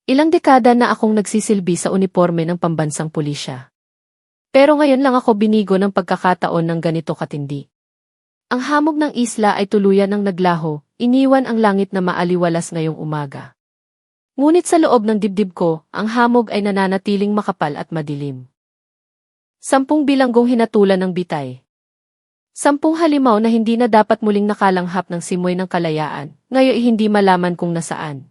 Ilang dekada na akong nagsisilbi sa uniporme ng pambansang pulisya. Pero ngayon lang ako binigo ng pagkakataon ng ganito katindi. Ang hamog ng isla ay tuluyan ng naglaho, iniwan ang langit na maaliwalas ngayong umaga. Ngunit sa loob ng dibdib ko, ang hamog ay nananatiling makapal at madilim. 10 bilanggong hinatulan ng bitay. 10 halimaw na hindi na dapat muling nakalanghap ng simoy ng kalayaan, ngayon hindi malaman kung nasaan.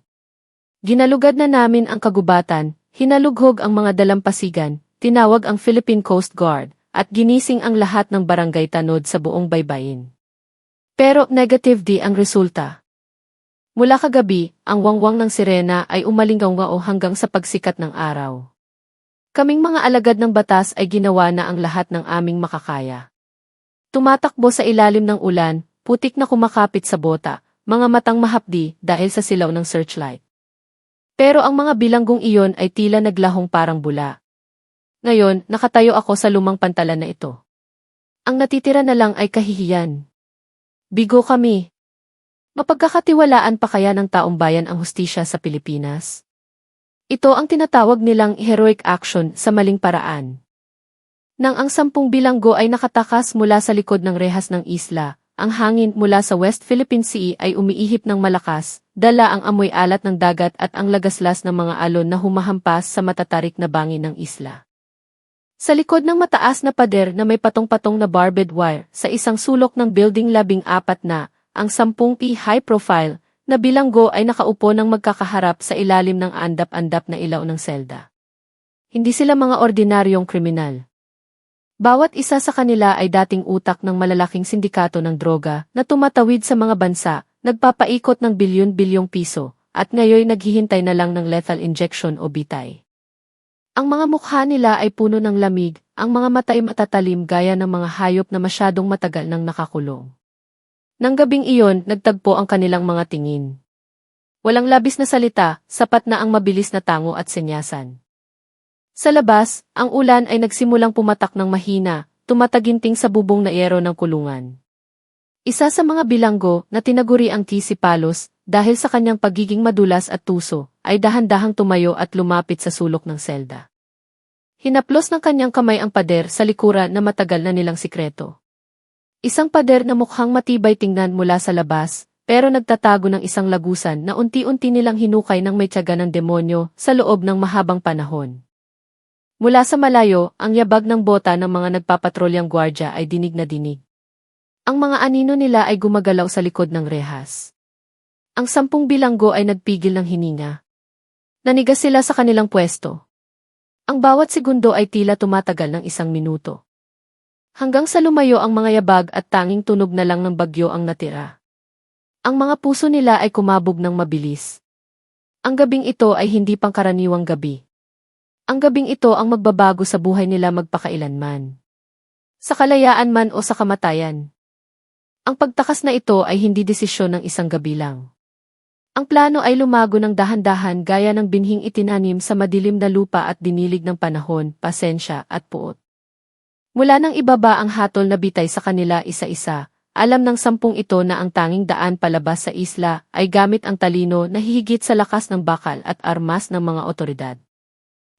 Ginalugad na namin ang kagubatan, hinalughog ang mga dalampasigan, tinawag ang Philippine Coast Guard, at ginising ang lahat ng barangay tanod sa buong baybayin. Pero negative di ang resulta. Mula kagabi, ang wangwang ng sirena ay umalinggaw-ngao hanggang sa pagsikat ng araw. Kaming mga alagad ng batas ay ginawa na ang lahat ng aming makakaya. Tumatakbo sa ilalim ng ulan, putik na kumakapit sa bota, mga matang mahapdi dahil sa silaw ng searchlight. Pero ang mga bilanggong iyon ay tila naglahong parang bula. Ngayon, nakatayo ako sa lumang pantalan na ito. Ang natitira na lang ay kahihiyan. Bigo kami. Mapagkakatiwalaan pa kaya ng taong bayan ang hustisya sa Pilipinas? Ito ang tinatawag nilang heroic action sa maling paraan. Nang ang 10 bilanggo ay nakatakas mula sa likod ng rehas ng isla, ang hangin mula sa West Philippine Sea ay umiihip ng malakas, dala ang amoy alat ng dagat at ang lagaslas ng mga alon na humahampas sa matatarik na bangin ng isla. Sa likod ng mataas na pader na may patong-patong na barbed wire, sa isang sulok ng building 14 na, ang 10 high-profile na bilanggo ay nakaupo ng magkakaharap sa ilalim ng andap-andap na ilaw ng selda. Hindi sila mga ordinaryong kriminal. Bawat isa sa kanila ay dating utak ng malalaking sindikato ng droga na tumatawid sa mga bansa, nagpapaikot ng bilyon-bilyong piso, at ngayon naghihintay na lang ng lethal injection o bitay. Ang mga mukha nila ay puno ng lamig, ang mga mata ay matatalim gaya ng mga hayop na masyadong matagal nang nakakulong. Nang gabing iyon, nagtagpo ang kanilang mga tingin. Walang labis na salita, sapat na ang mabilis na tango at senyasan. Sa labas, ang ulan ay nagsimulang pumatak ng mahina, tumataginting sa bubong na yero ng kulungan. Isa sa mga bilanggo na tinaguri ang si Palos, dahil sa kanyang pagiging madulas at tuso, ay dahan-dahang tumayo at lumapit sa sulok ng selda. Hinaplos ng kanyang kamay ang pader sa likuran na matagal na nilang sikreto. Isang pader na mukhang matibay tingnan mula sa labas, pero nagtatago ng isang lagusan na unti-unti nilang hinukay ng may tiyaga ng demonyo sa loob ng mahabang panahon. Mula sa malayo, ang yabag ng bota ng mga nagpapatrolyang gwardya ay dinig na dinig. Ang mga anino nila ay gumagalaw sa likod ng rehas. Ang 10 bilanggo ay nagpigil ng hininga. Nanigas sila sa kanilang pwesto. Ang bawat segundo ay tila tumatagal ng 1 minuto. Hanggang sa lumayo ang mga yabag at tanging tunog na lang ng bagyo ang natira. Ang mga puso nila ay kumabog ng mabilis. Ang gabing ito ay hindi pangkaraniwang gabi. Ang gabing ito ang magbabago sa buhay nila magpakailanman. Sa kalayaan man o sa kamatayan. Ang pagtakas na ito ay hindi desisyon ng isang gabi lang. Ang plano ay lumago ng dahan-dahan gaya ng binhing itinanim sa madilim na lupa at dinilig ng panahon, pasensya at puot. Mula nang ibaba ang hatol na bitay sa kanila isa-isa, alam ng 10 ito na ang tanging daan palabas sa isla ay gamit ang talino na hihigit sa lakas ng bakal at armas ng mga otoridad.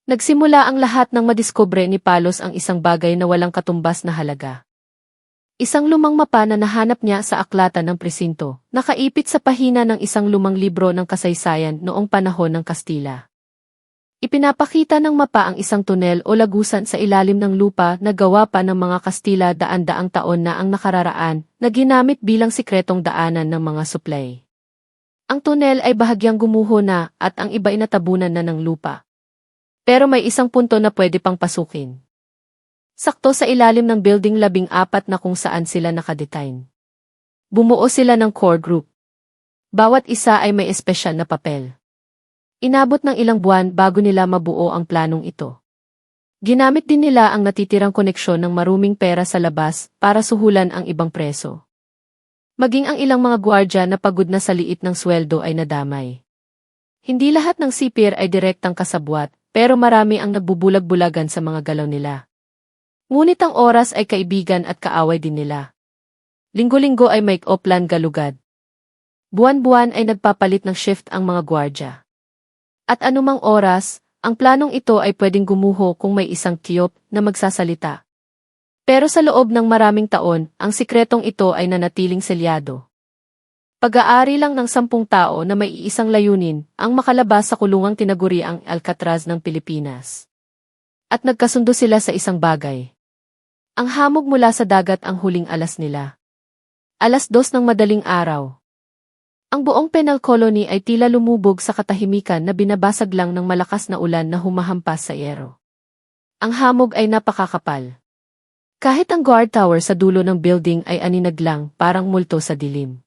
Nagsimula ang lahat nang madiskubre ni Palos ang isang bagay na walang katumbas na halaga. Isang lumang mapa na nahanap niya sa aklatan ng presinto, nakaipit sa pahina ng isang lumang libro ng kasaysayan noong panahon ng Kastila. Ipinapakita ng mapa ang isang tunel o lagusan sa ilalim ng lupa na gawa pa ng mga Kastila daan-daang taon na ang nakararaan, na ginamit bilang sikretong daanan ng mga suplay. Ang tunel ay bahagyang gumuho na at ang iba ay natabunan na ng lupa. Pero may isang punto na pwede pang pasukin. Sakto sa ilalim ng building 14 na kung saan sila nakadetain. Bumuo sila ng core group. Bawat isa ay may espesyal na papel. Inabot ng ilang buwan bago nila mabuo ang planong ito. Ginamit din nila ang natitirang koneksyon ng maruming pera sa labas para suhulan ang ibang preso. Maging ang ilang mga gwardya na pagod na sa liit ng sweldo ay nadamay. Hindi lahat ng sipir ay direktang kasabwat, pero marami ang nagbubulag-bulagan sa mga galaw nila. Ngunit ang oras ay kaibigan at kaaway din nila. Linggo-linggo ay may oplan galugad. Buwan-buwan ay nagpapalit ng shift ang mga gwardya. At anumang oras, ang planong ito ay pwedeng gumuho kung may isang kiyop na magsasalita. Pero sa loob ng maraming taon, ang sikretong ito ay nanatiling selyado. Pag-aari lang ng 10 tao na may iisang layunin, ang makalabas sa kulungang tinaguri ang Alcatraz ng Pilipinas. At nagkasundo sila sa isang bagay. Ang hamog mula sa dagat ang huling alas nila. 2:00 ng madaling araw. Ang buong penal colony ay tila lumubog sa katahimikan na binabasag lang ng malakas na ulan na humahampas sa yero. Ang hamog ay napakakapal. Kahit ang guard tower sa dulo ng building ay aninag lang, parang multo sa dilim.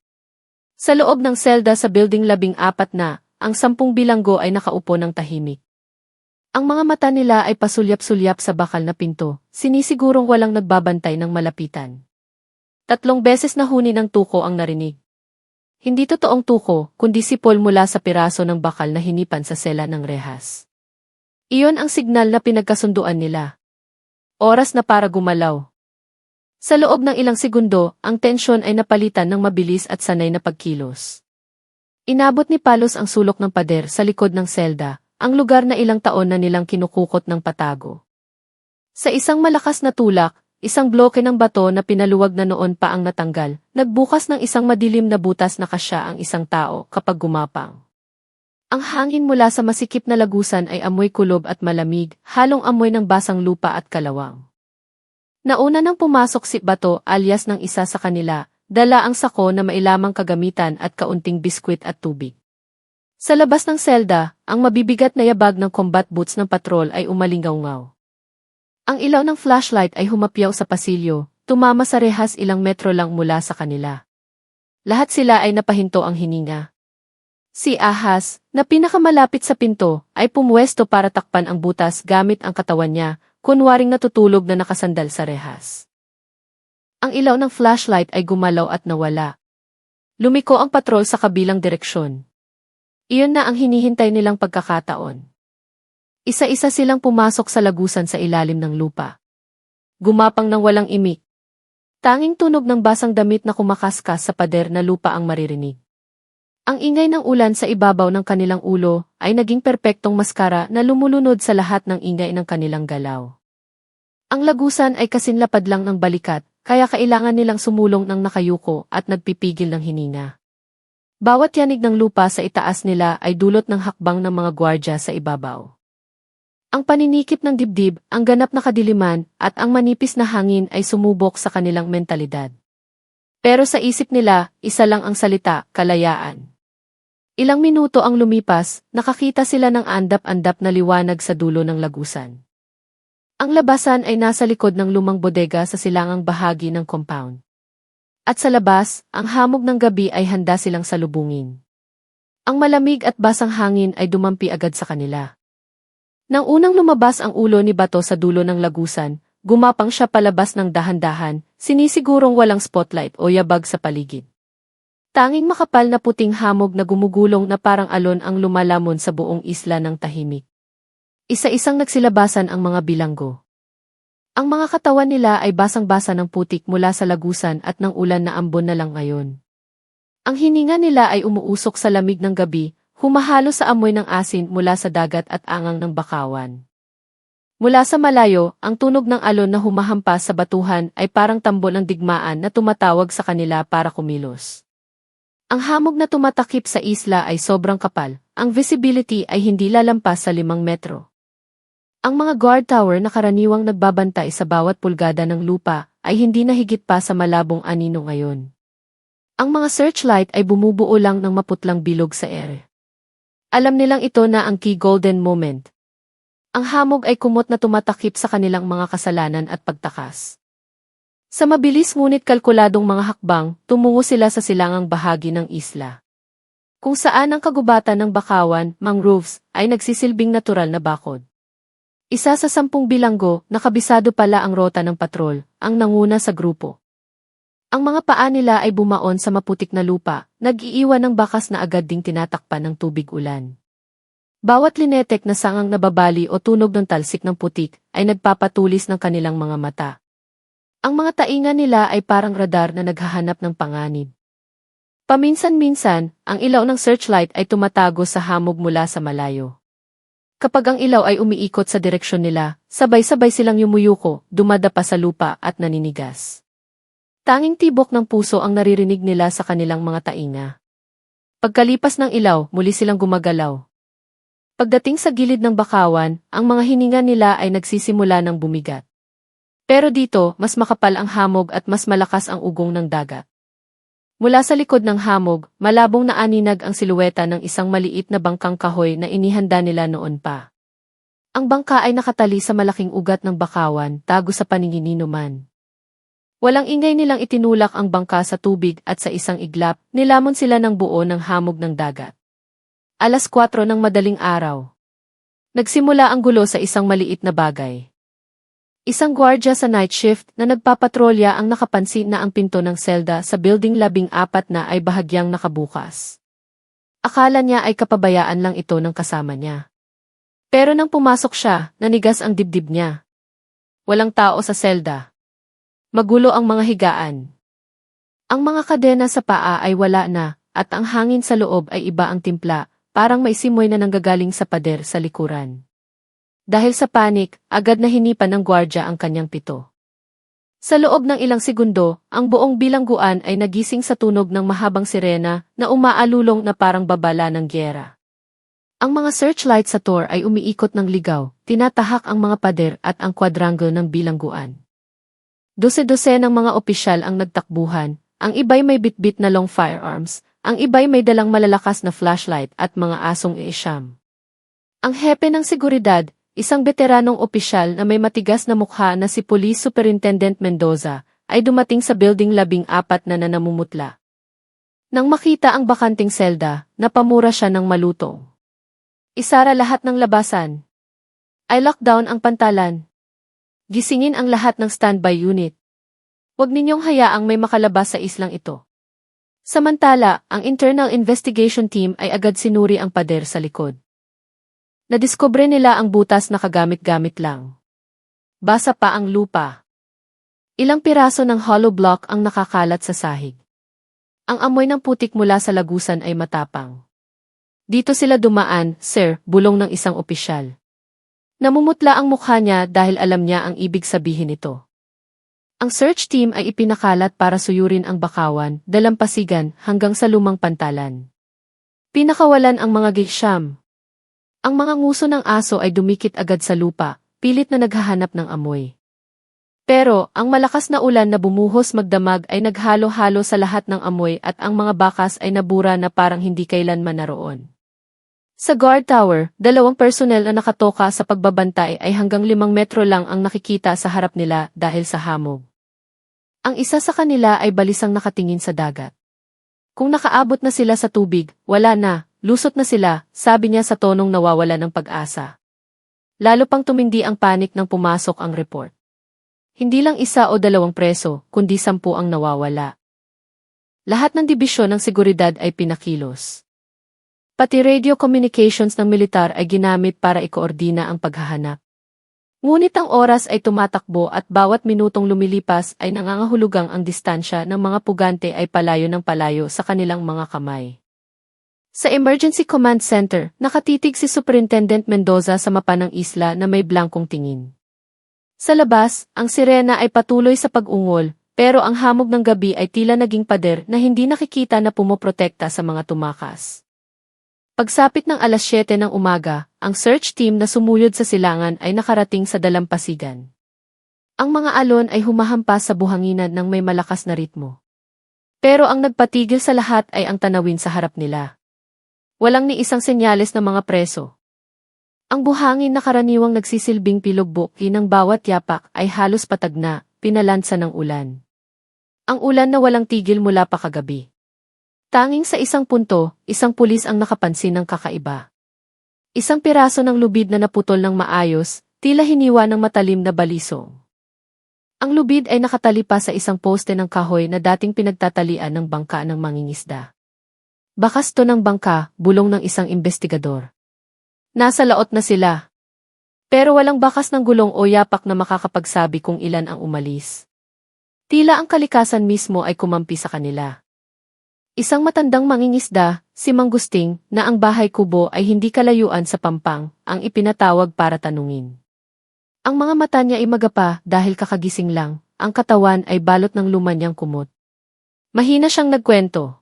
Sa loob ng selda sa building 14 na, ang 10 bilanggo ay nakaupo ng tahimik. Ang mga mata nila ay pasulyap-sulyap sa bakal na pinto, sinisigurong walang nagbabantay ng malapitan. 3 beses na huni ng tuko ang narinig. Hindi totoong tuko, kundi sipol mula sa piraso ng bakal na hinipan sa sela ng rehas. Iyon ang signal na pinagkasunduan nila. Oras na para gumalaw. Sa loob ng ilang segundo, ang tensyon ay napalitan ng mabilis at sanay na pagkilos. Inabot ni Palos ang sulok ng pader sa likod ng selda, ang lugar na ilang taon na nilang kinukukot ng patago. Sa isang malakas na tulak, isang bloke ng bato na pinaluwag na noon pa ang natanggal, nagbukas ng isang madilim na butas na kasya ang isang tao kapag gumapang. Ang hangin mula sa masikip na lagusan ay amoy kulob at malamig, halong amoy ng basang lupa at kalawang. Nauna nang pumasok si Bato alias ng isa sa kanila, dala ang sako na mailamang kagamitan at kaunting biskwit at tubig. Sa labas ng selda, ang mabibigat na yabag ng combat boots ng patrol ay umalingaw-ngaw. Ang ilaw ng flashlight ay humapyaw sa pasilyo, tumama sa rehas ilang metro lang mula sa kanila. Lahat sila ay napahinto ang hininga. Si Ahas, na pinakamalapit sa pinto, ay pumwesto para takpan ang butas gamit ang katawan niya, kunwaring natutulog na nakasandal sa rehas. Ang ilaw ng flashlight ay gumalaw at nawala. Lumiko ang patrol sa kabilang direksyon. Iyon na ang hinihintay nilang pagkakataon. Isa-isa silang pumasok sa lagusan sa ilalim ng lupa. Gumapang ng walang imik. Tanging tunog ng basang damit na kumakaskas sa pader na lupa ang maririnig. Ang ingay ng ulan sa ibabaw ng kanilang ulo ay naging perpektong maskara na lumulunod sa lahat ng ingay ng kanilang galaw. Ang lagusan ay kasinlapad lang ng balikat, kaya kailangan nilang sumulong ng nakayuko at nagpipigil ng hininga. Bawat yanig ng lupa sa itaas nila ay dulot ng hakbang ng mga gwardya sa ibabaw. Ang paninikip ng dibdib, ang ganap na kadiliman, at ang manipis na hangin ay sumubok sa kanilang mentalidad. Pero sa isip nila, isa lang ang salita, kalayaan. Ilang minuto ang lumipas, nakakita sila ng andap-andap na liwanag sa dulo ng lagusan. Ang labasan ay nasa likod ng lumang bodega sa silangang bahagi ng compound. At sa labas, ang hamog ng gabi ay handa silang salubungin. Ang malamig at basang hangin ay dumampi agad sa kanila. Nang unang lumabas ang ulo ni Bato sa dulo ng lagusan, gumapang siya palabas ng dahan-dahan, sinisigurong walang spotlight o yabag sa paligid. Tanging makapal na puting hamog na gumugulong na parang alon ang lumalamon sa buong isla ng tahimik. Isa-isang nagsilabasan ang mga bilanggo. Ang mga katawan nila ay basang-basa ng putik mula sa lagusan at ng ulan na ambon na lang ngayon. Ang hininga nila ay umuusok sa lamig ng gabi, humahalo sa amoy ng asin mula sa dagat at angang ng bakawan. Mula sa malayo, ang tunog ng alon na humahampas sa batuhan ay parang tambol ng digmaan na tumatawag sa kanila para kumilos. Ang hamog na tumatakip sa isla ay sobrang kapal, ang visibility ay hindi lalampas sa 5 metro. Ang mga guard tower na karaniwang nagbabantay sa bawat pulgada ng lupa ay hindi na higit pa sa malabong anino ngayon. Ang mga searchlight ay bumubuo lang ng maputlang bilog sa ere. Alam nilang ito na ang key golden moment. Ang hamog ay kumot na tumatakip sa kanilang mga kasalanan at pagtakas. Sa mabilis ngunit kalkuladong mga hakbang, tumungo sila sa silangang bahagi ng isla. Kung saan ang kagubatan ng bakawan, mangroves, ay nagsisilbing natural na bakod. Isa sa 10 bilanggo, nakabisado pala ang rota ng patrol, ang nanguna sa grupo. Ang mga paa nila ay bumaon sa maputik na lupa, nag-iiwan ng bakas na agad ding tinatakpan ng tubig ulan. Bawat linetek na sangang nababali o tunog ng talsik ng putik ay nagpapatulis ng kanilang mga mata. Ang mga tainga nila ay parang radar na naghahanap ng panganib. Paminsan-minsan, ang ilaw ng searchlight ay tumatago sa hamog mula sa malayo. Kapag ang ilaw ay umiikot sa direksyon nila, sabay-sabay silang yumuyuko, dumadapa sa lupa at naninigas. Tanging tibok ng puso ang naririnig nila sa kanilang mga tainga. Pagkalipas ng ilaw, muli silang gumagalaw. Pagdating sa gilid ng bakawan, ang mga hininga nila ay nagsisimula ng bumigat. Pero dito, mas makapal ang hamog at mas malakas ang ugong ng dagat. Mula sa likod ng hamog, malabong naaninag ang siluweta ng isang maliit na bangkang kahoy na inihanda nila noon pa. Ang bangka ay nakatali sa malaking ugat ng bakawan, tago sa paningininuman. Walang ingay nilang itinulak ang bangka sa tubig at sa isang iglap, nilamon sila ng buo ng hamog ng dagat. 4:00 ng madaling araw. Nagsimula ang gulo sa isang maliit na bagay. Isang gwardya sa night shift na nagpapatrolya ang nakapansin na ang pinto ng selda sa building 14 na ay bahagyang nakabukas. Akala niya ay kapabayaan lang ito ng kasama niya. Pero nang pumasok siya, nanigas ang dibdib niya. Walang tao sa selda. Magulo ang mga higaan. Ang mga kadena sa paa ay wala na, at ang hangin sa loob ay iba ang timpla, parang may simoy na nanggagaling sa pader sa likuran. Dahil sa panik, agad na hinipan ng gwardya ang kanyang pito. Sa loob ng ilang segundo, ang buong bilangguan ay nagising sa tunog ng mahabang sirena na umaalulong na parang babala ng gyera. Ang mga searchlight sa tower ay umiikot ng ligaw, tinatahak ang mga pader at ang quadrangle ng bilangguan. Dose-dose ng mga opisyal ang nagtakbuhan, ang iba'y may bitbit na long firearms, ang iba'y may dalang malalakas na flashlight at mga asong iisyam. Ang hepe ng seguridad, isang veteranong opisyal na may matigas na mukha na si Police Superintendent Mendoza, ay dumating sa building 14 na namumutla. Nang makita ang bakanting selda, napamura siya ng malutong. Isara lahat ng labasan. I lock down ang pantalan. Gisingin ang lahat ng standby unit. Huwag ninyong hayaang may makalabas sa islang ito. Samantala, ang Internal Investigation Team ay agad sinuri ang pader sa likod. Nadiskubre nila ang butas na kagamit-gamit lang. Basa pa ang lupa. Ilang piraso ng hollow block ang nakakalat sa sahig. Ang amoy ng putik mula sa lagusan ay matapang. Dito sila dumaan, sir, bulong ng isang opisyal. Namumutla ang mukha niya dahil alam niya ang ibig sabihin nito. Ang search team ay ipinakalat para suyurin ang bakawan, dalampasigan hanggang sa lumang pantalan. Pinakawalan ang mga gisham. Ang mga nguso ng aso ay dumikit agad sa lupa, pilit na naghahanap ng amoy. Pero, ang malakas na ulan na bumuhos magdamag ay naghalo-halo sa lahat ng amoy at ang mga bakas ay nabura na parang hindi kailanman naroon. Sa guard tower, 2 personnel na nakatoka sa pagbabantay ay hanggang 5 metro lang ang nakikita sa harap nila dahil sa hamog. Ang isa sa kanila ay balisang nakatingin sa dagat. Kung nakaabot na sila sa tubig, wala na, lusot na sila, sabi niya sa tonong nawawala ng pag-asa. Lalo pang tumindi ang panik nang pumasok ang report. Hindi lang 1 o 2 preso, kundi 10 ang nawawala. Lahat ng dibisyon ng seguridad ay pinakilos. Pati radio communications ng militar ay ginamit para ikoordina ang paghahanap. Ngunit ang oras ay tumatakbo at bawat minutong lumilipas ay nangangahulugang ang distansya ng mga pugante ay palayo ng palayo sa kanilang mga kamay. Sa Emergency Command Center, nakatitig si Superintendent Mendoza sa mapa ng isla na may blankong tingin. Sa labas, ang sirena ay patuloy sa pag-ungol, pero ang hamog ng gabi ay tila naging pader na hindi nakikita na pumoprotekta sa mga tumakas. Pagsapit ng 7:00 ng umaga, ang search team na sumuyod sa silangan ay nakarating sa dalampasigan. Ang mga alon ay humahampas sa buhanginan ng may malakas na ritmo. Pero ang nagpatigil sa lahat ay ang tanawin sa harap nila. Walang ni isang senyales ng mga preso. Ang buhangin na karaniwang nagsisilbing pilugbuki ng bawat yapak ay halos patag na, pinalansa ng ulan. Ang ulan na walang tigil mula pa kagabi. Tanging sa isang punto, isang pulis ang nakapansin ng kakaiba. Isang piraso ng lubid na naputol ng maayos, tila hiniwa ng matalim na balisong. Ang lubid ay nakatali pa sa isang poste ng kahoy na dating pinagtatalian ng bangka ng mangingisda. Bakas to ng bangka, bulong ng isang investigador. Nasa laot na sila. Pero walang bakas ng gulong o yapak na makakapagsabi kung ilan ang umalis. Tila ang kalikasan mismo ay kumampi sa kanila. Isang matandang mangingisda, si Manggusting, na ang bahay kubo ay hindi kalayuan sa Pampang, ang ipinatawag para tanungin. Ang mga mata niya ay magapa dahil kakagising lang, ang katawan ay balot ng lumanyang kumot. Mahina siyang nagkwento.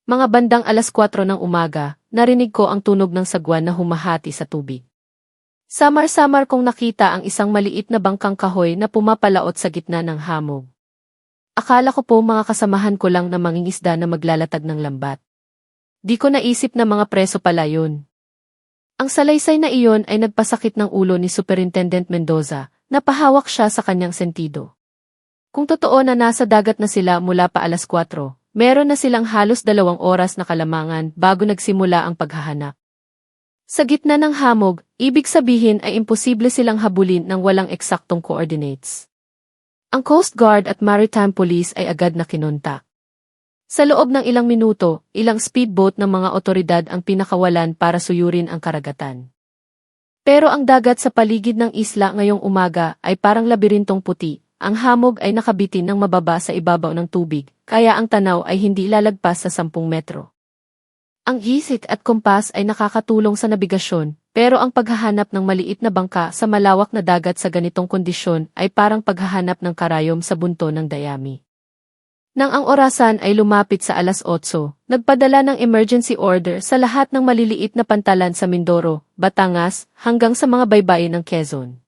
Mga bandang 4:00 ng umaga, narinig ko ang tunog ng sagwan na humahati sa tubig. Samar-samar kong nakita ang isang maliit na bangkang kahoy na pumapalaot sa gitna ng hamog. Akala ko po mga kasamahan ko lang na mangingisda na maglalatag ng lambat. Di ko naisip na mga preso pala yun. Ang salaysay na iyon ay nagpasakit ng ulo ni Superintendent Mendoza, napahawak siya sa kanyang sentido. Kung totoo na nasa dagat na sila mula pa 4:00, meron na silang halos 2 oras na kalamangan bago nagsimula ang paghahanap. Sa gitna ng hamog, ibig sabihin ay imposible silang habulin ng walang eksaktong coordinates. Ang Coast Guard at Maritime Police ay agad na kinontak. Sa loob ng ilang minuto, ilang speedboat ng mga otoridad ang pinakawalan para suyurin ang karagatan. Pero ang dagat sa paligid ng isla ngayong umaga ay parang labirintong puti. Ang hamog ay nakabitin ng mababa sa ibabaw ng tubig, kaya ang tanaw ay hindi lalagpas sa 10 metro. Ang isik at kompas ay nakakatulong sa nabigasyon, pero ang paghahanap ng maliit na bangka sa malawak na dagat sa ganitong kondisyon ay parang paghahanap ng karayom sa bunto ng dayami. Nang ang orasan ay lumapit sa 8:00, nagpadala ng emergency order sa lahat ng maliliit na pantalan sa Mindoro, Batangas, hanggang sa mga baybayin ng Quezon.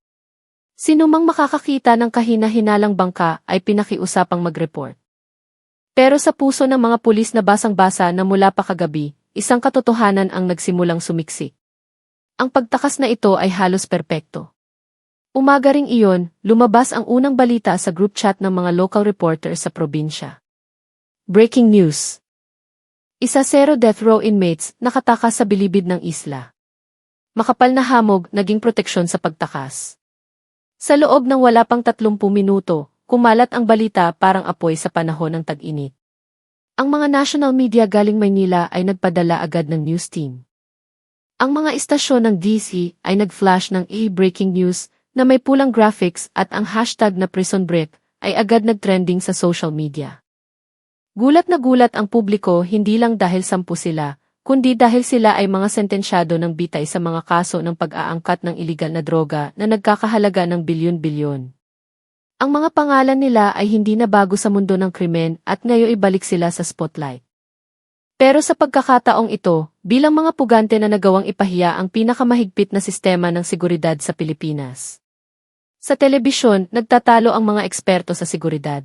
Sinumang makakakita ng kahina-hinalang bangka ay pinakiusapang mag-report. Pero sa puso ng mga pulis na basang-basa na mula pa kagabi, isang katotohanan ang nagsimulang sumiksik. Ang pagtakas na ito ay halos perpekto. Umaga ring iyon, lumabas ang unang balita sa group chat ng mga local reporters sa probinsya. Breaking news. 0 death row inmates nakatakas sa bilibid ng isla. Makapal na hamog naging proteksyon sa pagtakas. Sa loob ng wala pang 30 minuto, kumalat ang balita parang apoy sa panahon ng tag-init. Ang mga national media galing Maynila ay nagpadala agad ng news team. Ang mga istasyon ng DC ay nag-flash ng breaking news na may pulang graphics at ang hashtag na prison break ay agad nag-trending sa social media. Gulat na gulat ang publiko hindi lang dahil 10 sila, kundi dahil sila ay mga sentensyado ng bitay sa mga kaso ng pag-aangkat ng iligal na droga na nagkakahalaga ng bilyon-bilyon. Ang mga pangalan nila ay hindi na bago sa mundo ng krimen at ngayon ibalik sila sa spotlight. Pero sa pagkakataong ito, bilang mga pugante na nagawang ipahiya ang pinakamahigpit na sistema ng seguridad sa Pilipinas. Sa telebisyon, nagtatalo ang mga eksperto sa seguridad.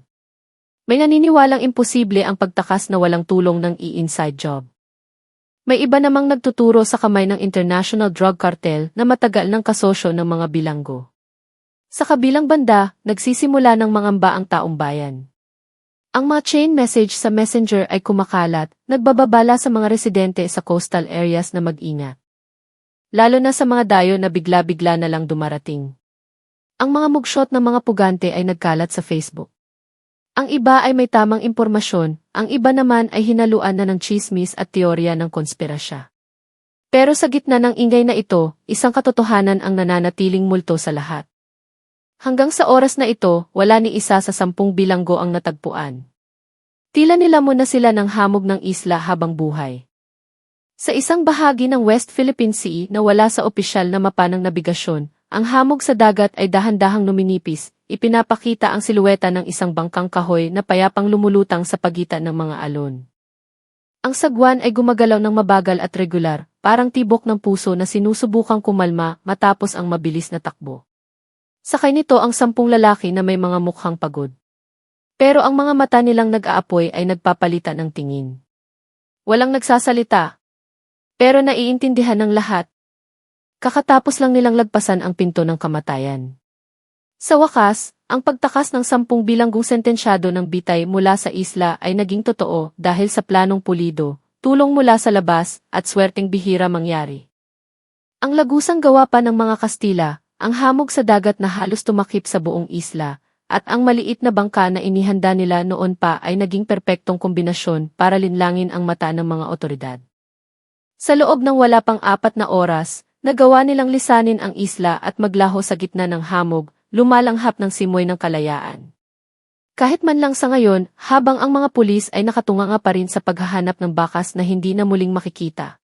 May naniniwalang imposible ang pagtakas na walang tulong ng inside job. May iba namang nagtuturo sa kamay ng international drug cartel na matagal ng kasosyo ng mga bilanggo. Sa kabilang banda, nagsisimula ng mangamba ang taong bayan. Ang mga chain message sa messenger ay kumakalat, nagbababala sa mga residente sa coastal areas na mag-ingat. Lalo na sa mga dayo na bigla-bigla na lang dumarating. Ang mga mugshot ng mga pugante ay nagkalat sa Facebook. Ang iba ay may tamang impormasyon, ang iba naman ay hinaluan na ng chismis at teorya ng konspirasya. Pero sa gitna ng ingay na ito, isang katotohanan ang nananatiling multo sa lahat. Hanggang sa oras na ito, wala ni isa sa 10 bilanggo ang natagpuan. Tila nilamon na sila ng hamog ng isla habang buhay. Sa isang bahagi ng West Philippine Sea na wala sa opisyal na mapa ng nabigasyon, ang hamog sa dagat ay dahan-dahang numinipis, ipinapakita ang silueta ng isang bangkang kahoy na payapang lumulutang sa pagitan ng mga alon. Ang sagwan ay gumagalaw ng mabagal at regular, parang tibok ng puso na sinusubukang kumalma matapos ang mabilis na takbo. Sakay nito ang 10 lalaki na may mga mukhang pagod. Pero ang mga mata nilang nag-aapoy ay nagpapalitan ng tingin. Walang nagsasalita. Pero naiintindihan ng lahat. Kakatapos lang nilang lagpasan ang pinto ng kamatayan. Sa wakas, ang pagtakas ng 10 bilanggong sentensyado ng bitay mula sa isla ay naging totoo dahil sa planong pulido, tulong mula sa labas, at swerteng bihira mangyari. Ang lagusang gawa pa ng mga Kastila, ang hamog sa dagat na halos tumakip sa buong isla, at ang maliit na bangka na inihanda nila noon pa ay naging perpektong kombinasyon para linlangin ang mata ng mga otoridad. Sa loob ng wala pang 4 na oras, nagawa nilang lisanin ang isla at maglaho sa gitna ng hamog, lumalanghap ng simoy ng kalayaan. Kahit man lang sa ngayon, habang ang mga pulis ay nakatunganga pa rin sa paghahanap ng bakas na hindi na muling makikita.